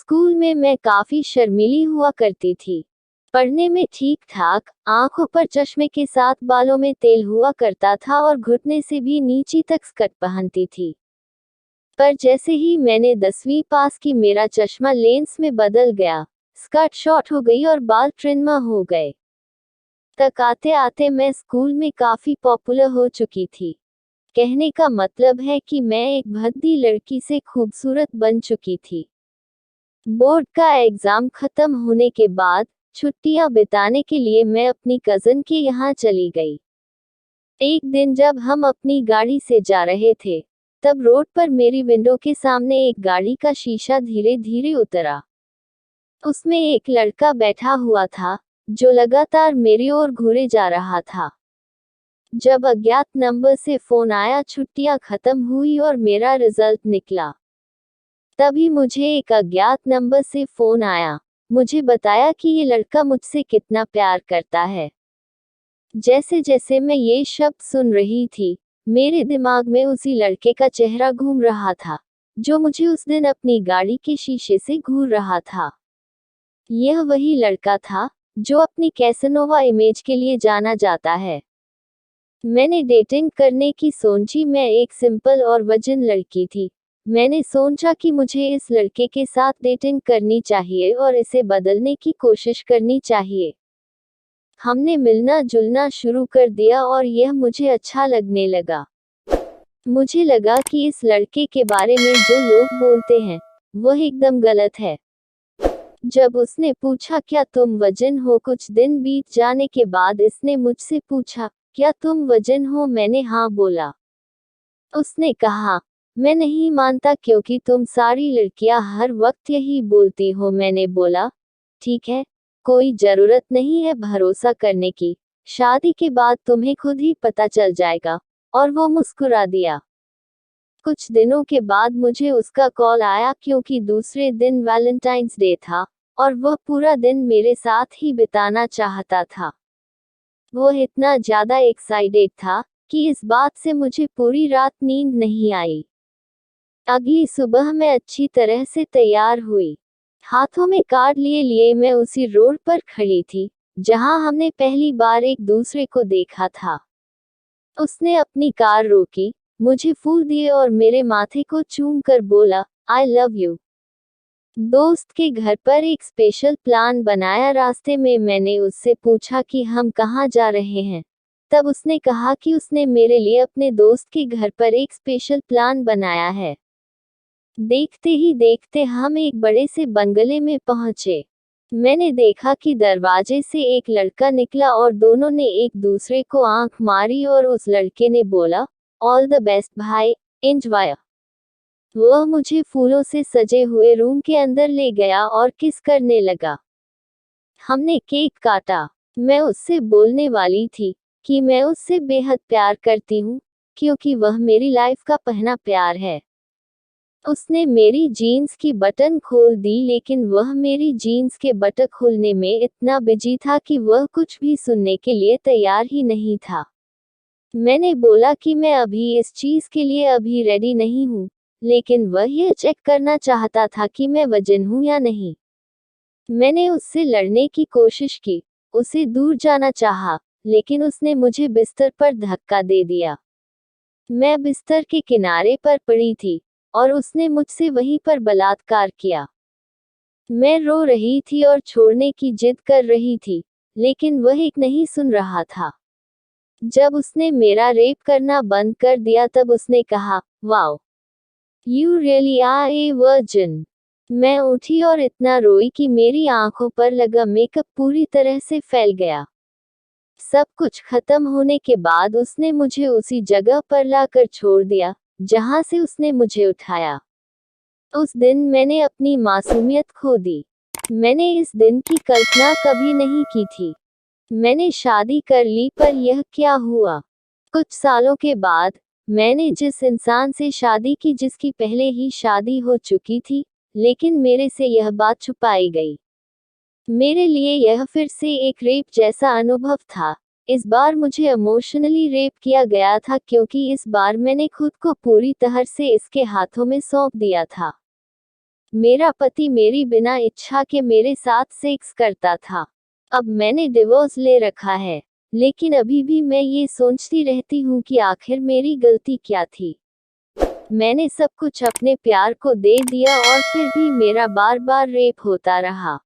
School में मैं काफी शर्मीली हुआ करती थी। पढ़ने में ठीक ठाक, आंखों पर चश्मे के साथ बालों में तेल हुआ करता था और घुटने से भी नीची तक स्कर्ट पहनती थी। पर जैसे ही मैंने 10वीं पास की मेरा चश्मा लेंस में बदल गया, स्कर्ट शॉर्ट हो गई और बाल ट्रिम्मा हो गए। तक आते आते मैं स्कूल में काफी पॉपुलर हो चुकी थी। कहने का मतलब है कि मैं एक भद्दी लड़की से खूबसूरत बन चुकी थी। बोर्ड का एग्जाम खत्म होने के बाद छुट्टियां बिताने के लिए मैं अपनी कजन के यहाँ चली गई। एक दिन जब हम अपनी गाड़ी से जा रहे थे, तब रोड पर मेरी विंडो के सामने एक गाड़ी का शीशा धीरे धीरे उतरा। उसमें एक लड़का बैठा हुआ था, जो लगातार मेरी ओर घूरे जा रहा था। जब अज्ञात नंबर से फोन आया, छुट्टियां खत्म हुई और मेरा रिजल्ट निकला, तभी मुझे एक अज्ञात नंबर से फोन आया। मुझे बताया कि ये लड़का मुझसे कितना प्यार करता है। जैसे जैसे मैं ये शब्द सुन रही थी, मेरे दिमाग में उसी लड़के का चेहरा घूम रहा था, जो मुझे उस दिन अपनी गाड़ी के शीशे से घूर रहा था। यह वही लड़का था जो अपनी कैसनोवा इमेज के लिए जाना जाता है। मैंने डेटिंग करने की सोची। मैं एक सिंपल और वजन लड़की थी। मैंने सोचा कि मुझे इस लड़के के साथ डेटिंग करनी चाहिए और इसे बदलने की कोशिश करनी चाहिए। हमने मिलना जुलना शुरू कर दिया और यह मुझे अच्छा लगने लगा। मुझे लगा कि इस लड़के के बारे में जो लोग बोलते हैं, वह एकदम गलत है। जब उसने पूछा क्या तुम वजन हो, कुछ दिन बीत जाने के बाद इसने मुझसे पूछा क्या तुम वजन हो। मैंने हाँ बोला। उसने कहा मैं नहीं मानता क्योंकि तुम सारी लड़कियां हर वक्त यही बोलती हो। मैंने बोला ठीक है, कोई जरूरत नहीं है भरोसा करने की, शादी के बाद तुम्हें खुद ही पता चल जाएगा। और वो मुस्कुरा दिया। कुछ दिनों के बाद मुझे उसका कॉल आया क्योंकि दूसरे दिन वैलेंटाइंस डे था और वह पूरा दिन मेरे साथ ही बिताना चाहता था। वो इतना ज्यादा एक्साइटेड था कि इस बात से मुझे पूरी रात नींद नहीं आई। अगली सुबह मैं अच्छी तरह से तैयार हुई। हाथों में कार्ड लिए लिए मैं उसी रोड पर खड़ी थी जहां हमने पहली बार एक दूसरे को देखा था। उसने अपनी कार रोकी, मुझे फूल दिए और मेरे माथे को चूम कर बोला आई लव यू। दोस्त के घर पर एक स्पेशल प्लान बनाया। रास्ते में मैंने उससे पूछा कि हम कहाँ जा रहे हैं। तब उसने कहा कि उसने मेरे लिए अपने दोस्त के घर पर एक स्पेशल प्लान बनाया है। देखते ही देखते हम एक बड़े से बंगले में पहुंचे। मैंने देखा कि दरवाजे से एक लड़का निकला और दोनों ने एक दूसरे को आंख मारी और उस लड़के ने बोला ऑल द बेस्ट भाई, एंजॉय। वह मुझे फूलों से सजे हुए रूम के अंदर ले गया और किस करने लगा। हमने केक काटा। मैं उससे बोलने वाली थी कि मैं उससे बेहद प्यार करती हूँ, क्योंकि वह मेरी लाइफ का पहला प्यार है। उसने मेरी जीन्स की बटन खोल दी, लेकिन वह मेरी जीन्स के बटन खोलने में इतना बिजी था कि वह कुछ भी सुनने के लिए तैयार ही नहीं था। मैंने बोला कि मैं अभी इस चीज के लिए अभी रेडी नहीं हूँ, लेकिन वह यह चेक करना चाहता था कि मैं वजन हूँ या नहीं। मैंने उससे लड़ने की कोशिश की, उसे दूर जाना चाहा, लेकिन उसने मुझे बिस्तर पर धक्का दे दिया। मैं बिस्तर के किनारे पर पड़ी थी और उसने मुझसे वहीं पर बलात्कार किया। मैं रो रही थी और छोड़ने की जिद कर रही थी, लेकिन वह एक नहीं सुन रहा था। जब उसने मेरा रेप करना बंद कर दिया तब उसने कहा wow, you really are a virgin. मैं उठी और इतना रोई कि मेरी आंखों पर लगा मेकअप पूरी तरह से फैल गया। सब कुछ खत्म होने के बाद उसने मुझे उसी जगह पर लाकर छोड़ दिया जहां से उसने मुझे उठाया। उस दिन मैंने अपनी मासूमियत खो दी। मैंने इस दिन की कल्पना कभी नहीं की थी। मैंने शादी कर ली, पर यह क्या हुआ? कुछ सालों के बाद मैंने जिस इंसान से शादी की जिसकी पहले ही शादी हो चुकी थी, लेकिन मेरे से यह बात छुपाई गई। मेरे लिए यह फिर से एक रेप जैसा अनुभव था। इस बार मुझे इमोशनली रेप किया गया था, क्योंकि इस बार मैंने खुद को पूरी तरह से इसके हाथों में सौंप दिया था। मेरा पति मेरी बिना इच्छा के मेरे साथ सेक्स करता था। अब मैंने डिवोर्स ले रखा है, लेकिन अभी भी मैं ये सोचती रहती हूँ कि आखिर मेरी गलती क्या थी। मैंने सब कुछ अपने प्यार को दे दिया और फिर भी मेरा बार बार रेप होता रहा।